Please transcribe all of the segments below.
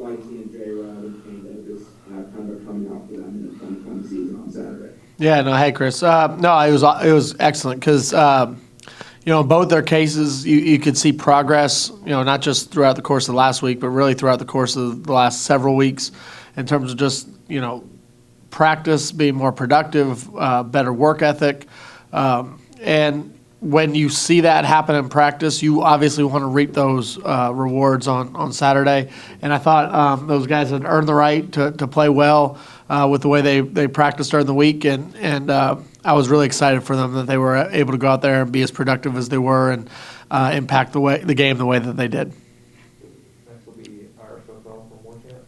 like seeing J-Rob and Kane just kind of coming out for them in the 2020 season on Saturday? Yeah, no, hey, Chris. No, it was excellent because, in both their cases, you could see progress, not just throughout the course of the last week, but really throughout the course of the last several weeks in terms of just, practice, being more productive, better work ethic. And when you see that happen in practice, you obviously want to reap those rewards on Saturday. And I thought those guys had earned the right to play well with the way they practiced during the week. And I was really excited for them that they were able to go out there and be as productive as they were and impact the game the way that they did. Next will be Irish football from Warchamp.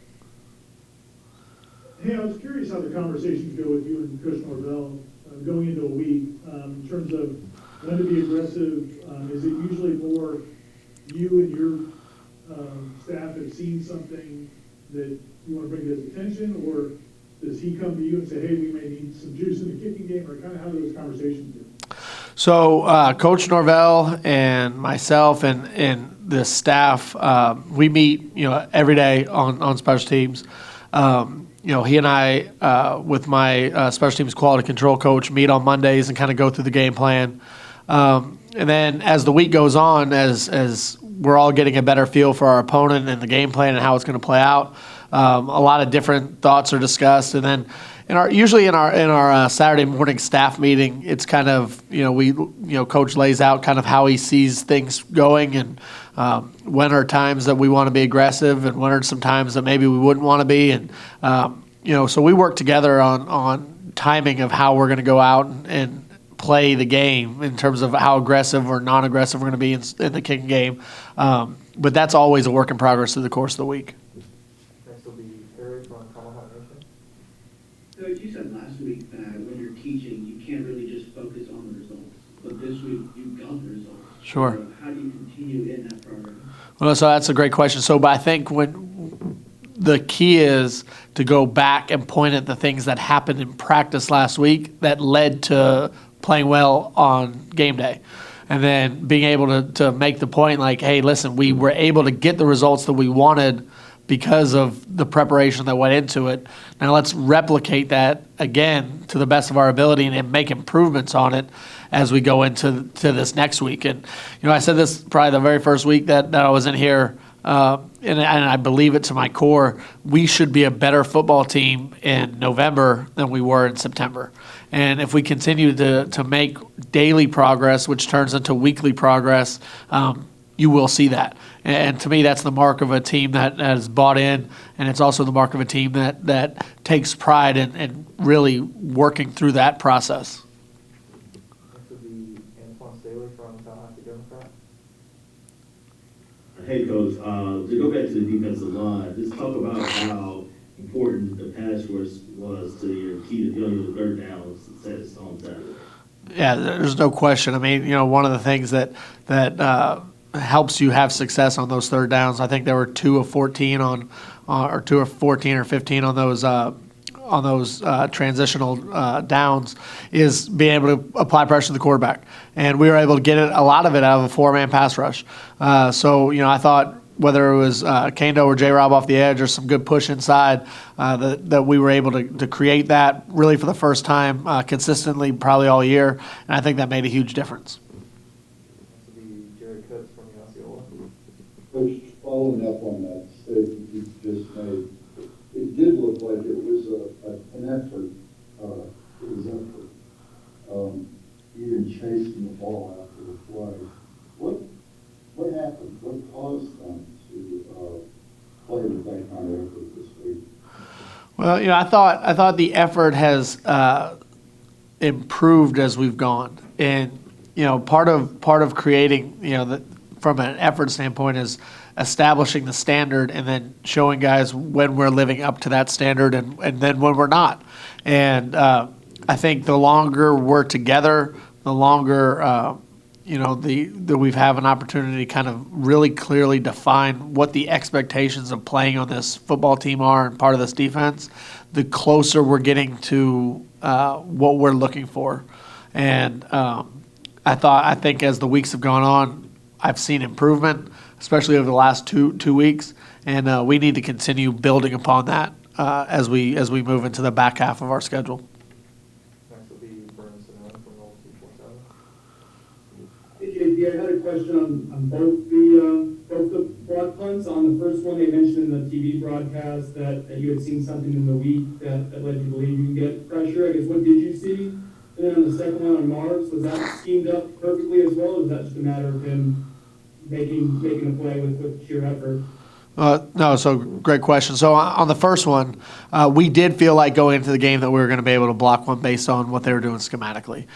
Hey, I was curious how the conversations go with you and Coach Norvell going into a week in terms of when to be aggressive. Is it usually more you and your staff have seen something that you want to bring to his attention, or does he come to you and say, hey, we may need some juice in the kicking game, or kind of how do those conversations go? So Coach Norvell and myself and the staff, we meet every day on special teams. He and I, with my special teams quality control coach, meet on Mondays and kind of go through the game plan. And then as the week goes on, as we're all getting a better feel for our opponent and the game plan and how it's going to play out, a lot of different thoughts are discussed. And then usually in our Saturday morning staff meeting, it's kind of coach lays out kind of how he sees things going and when are times that we want to be aggressive and when are some times that maybe we wouldn't want to be. And so we work together on timing of how we're going to go out and play the game in terms of how aggressive or non-aggressive we're going to be in the kicking game. But that's always a work in progress through the course of the week. Next will be Harry from Tomahawk Nation. Coach, you said last week that when you're teaching, you can't really just focus on the results. But this week, you've got the results. Sure. So how do you continue in that program? Well, so that's a great question. So, but I think when the key is to go back and point at the things that happened in practice last week that led to playing well on game day. And then being able to make the point like, hey, listen, we were able to get the results that we wanted because of the preparation that went into it. Now let's replicate that again to the best of our ability and make improvements on it as we go into this next week. And, I said this probably the very first week that I was in here, and I believe it to my core, we should be a better football team in November than we were in September. And if we continue to make daily progress, which turns into weekly progress, you will see that. And to me, that's the mark of a team that has bought in, and it's also the mark of a team that takes pride in really working through that process. Next will be Antoine Staley from Tallahassee Democrat. Hey, Coach, to go back to the defensive line, just talk about how important the pass rush was to your key to your third downs set us on Saturday. Yeah, there's no question. I mean, one of the things that helps you have success on those third downs, I think there were 2 of 14 or 2 of 14 or 15 on those transitional downs, is being able to apply pressure to the quarterback. And we were able to get a lot of it out of a 4-man pass rush. So, I thought whether it was Kando or J-Rob off the edge or some good push inside, that we were able to create that really for the first time consistently probably all year. And I think that made a huge difference. Next will be Jerry Cooks from Osceola. Coach, following up on that statement you just made, it did look like it was an effort. It was effort. Even chasing the ball after the play. What happened? What caused them to play with that kind of effort this week? Well, I thought the effort has improved as we've gone, and part of creating from an effort standpoint is establishing the standard and then showing guys when we're living up to that standard and then when we're not. And I think the longer we're together, the longer that we have an opportunity to kind of really clearly define what the expectations of playing on this football team are and part of this defense, the closer we're getting to what we're looking for. And I think as the weeks have gone on, I've seen improvement. especially over the last two weeks. And we need to continue building upon that as we move into the back half of our schedule. Next will be Brandon Seminoles from Roll 247. Hey, JP, I had a question on both the block punts. On the first one, they mentioned in the TV broadcast that you had seen something in the week that led you to believe you can get pressure. I guess, what did you see? And then on the second one on Marv's, was that schemed up perfectly as well, or was that just a matter of him making a play with sheer effort? No, so great question. So on the first one, we did feel like going into the game that we were going to be able to block one based on what they were doing schematically.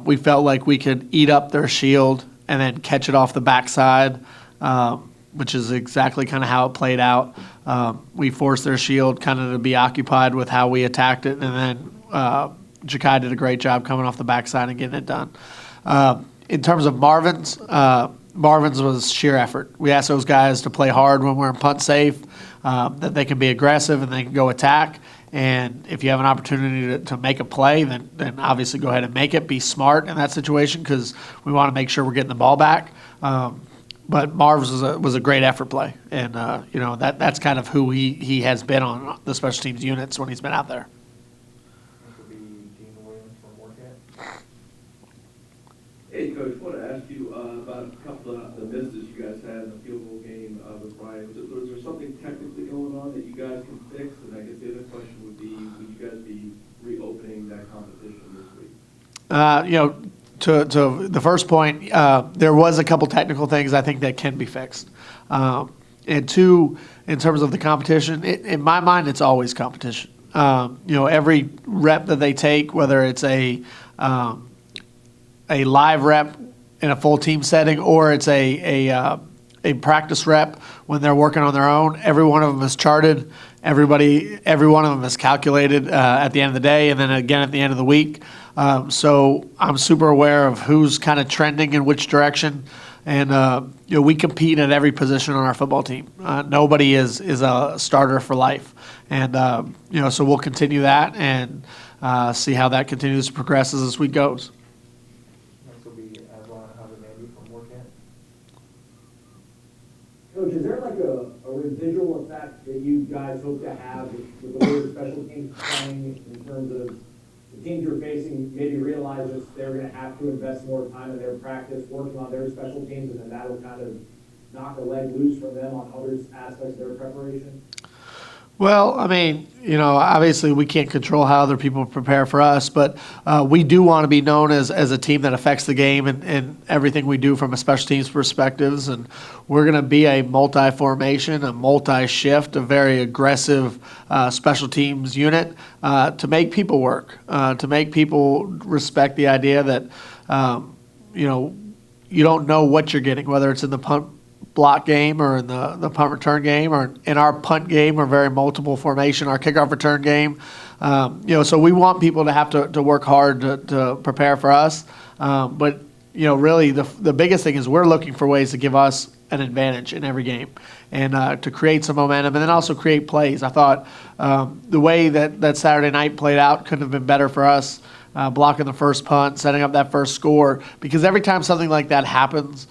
We felt like we could eat up their shield and then catch it off the backside, which is exactly kind of how it played out. We forced their shield kind of to be occupied with how we attacked it, and then Ja'Kai did a great job coming off the backside and getting it done. In terms of Marvin's was sheer effort. We asked those guys to play hard when we're in punt safe, that they can be aggressive and they can go attack. And if you have an opportunity to make a play, then obviously go ahead and make it. Be smart in that situation because we want to make sure we're getting the ball back. But Marv's was a great effort play, and that's kind of who he has been on the special teams units when he's been out there. Next will be Gene Williams from Warcamp. Hey, Coach, I want to ask you about a couple of the misses you guys had in the field goal game with Ryan. Was there something technically going on that you guys can fix? And I guess the other question would be, would you guys be reopening that competition this week? To the first point, there was a couple technical things I think that can be fixed. And two, in terms of the competition, in my mind, it's always competition. Every rep that they take, whether it's a live rep in a full team setting or it's a practice rep when they're working on their own, every one of them is charted. Every one of them is calculated at the end of the day and then again at the end of the week. So I'm super aware of who's kind of trending in which direction. And, we compete at every position on our football team. Nobody is a starter for life. And, so we'll continue that and see how that continues to progress as this week goes. Next will be Aslan Havanandi from Warcamp. Coach, is there like a residual effect that you guys hope to have with the way the special teams playing in terms of the teams you're facing maybe realize that they're going to have to invest more time in their practice working on their special teams, and then that'll kind of knock a leg loose from them on other aspects of their preparation? Well, obviously we can't control how other people prepare for us, but we do want to be known as a team that affects the game and everything we do from a special teams perspectives. And we're going to be a multi-formation, a multi-shift, a very aggressive special teams unit to make people work, to make people respect the idea that, you don't know what you're getting, whether it's in the punt block game or in the punt return game or in our punt game or very multiple formation, our kickoff return game. So we want people to have to work hard to prepare for us. But really the biggest thing is we're looking for ways to give us an advantage in every game and to create some momentum and then also create plays. I thought the way that Saturday night played out couldn't have been better for us, blocking the first punt, setting up that first score, because every time something like that happens,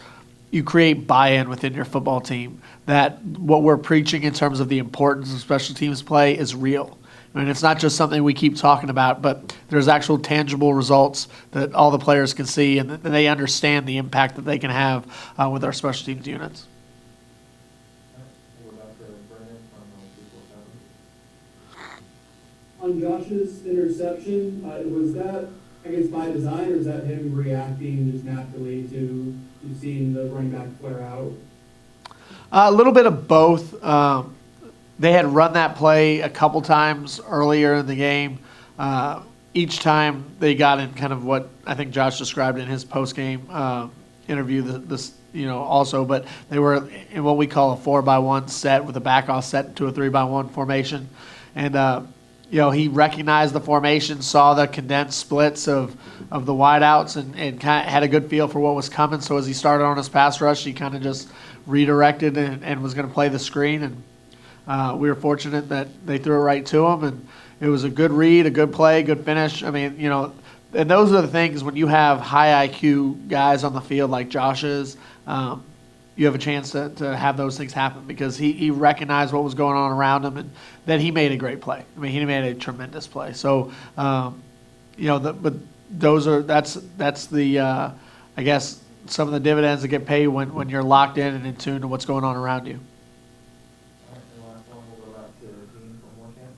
you create buy-in within your football team that what we're preaching in terms of the importance of special teams play is real. It's not just something we keep talking about, but there's actual tangible results that all the players can see and they understand the impact that they can have with our special teams units. We'll go back to Brandon from 247. On Josh's interception, was that, I guess, by design, or is that him reacting just naturally to seeing the running back flare out? A little bit of both. They had run that play a couple times earlier in the game. Each time they got in kind of what I think Josh described in his post-game interview, also, but they were in what we call a 4-by-1 set with a back-off set to a 3-by-1 formation. And he recognized the formation, saw the condensed splits of the wideouts, and kind of had a good feel for what was coming. So as he started on his pass rush, he kind of just redirected and was going to play the screen. And we were fortunate that they threw it right to him. And it was a good read, a good play, good finish. And those are the things when you have high IQ guys on the field like Josh is, you have a chance to have those things happen because he recognized what was going on around him and then he made a great play. I mean, he made a tremendous play. So, but that's the I guess some of the dividends that get paid when you're locked in and in tune to what's going on around you. All right, and the last one, we'll go back to Dean from Warcamp.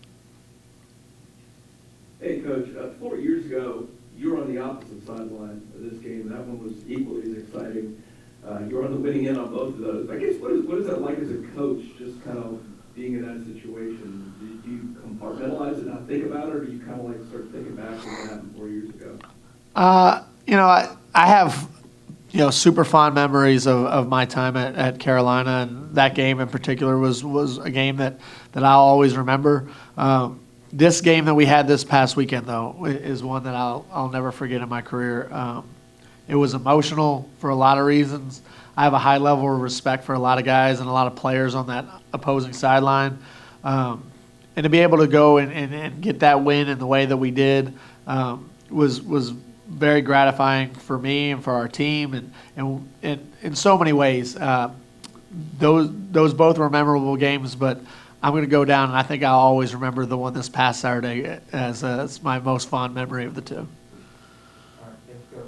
Hey, Coach, 4 years ago, you were on the opposite sideline of this game. That one was equally as exciting. You were on the winning end on both of those. I guess, what is that like as a coach, just kind of being in that situation? Do you compartmentalize it and not think about it, or do you kind of like start thinking back to what happened 4 years ago? I have, super fond memories of my time at Carolina, and that game in particular was a game that I'll always remember. This game that we had this past weekend, though, is one that I'll never forget in my career. It was emotional for a lot of reasons. I have a high level of respect for a lot of guys and a lot of players on that opposing sideline. And to be able to go and get that win in the way that we did was very gratifying for me and for our team and in so many ways. Those both were memorable games, but I'm going to go down, and I think I'll always remember the one this past Saturday as my most fond memory of the two.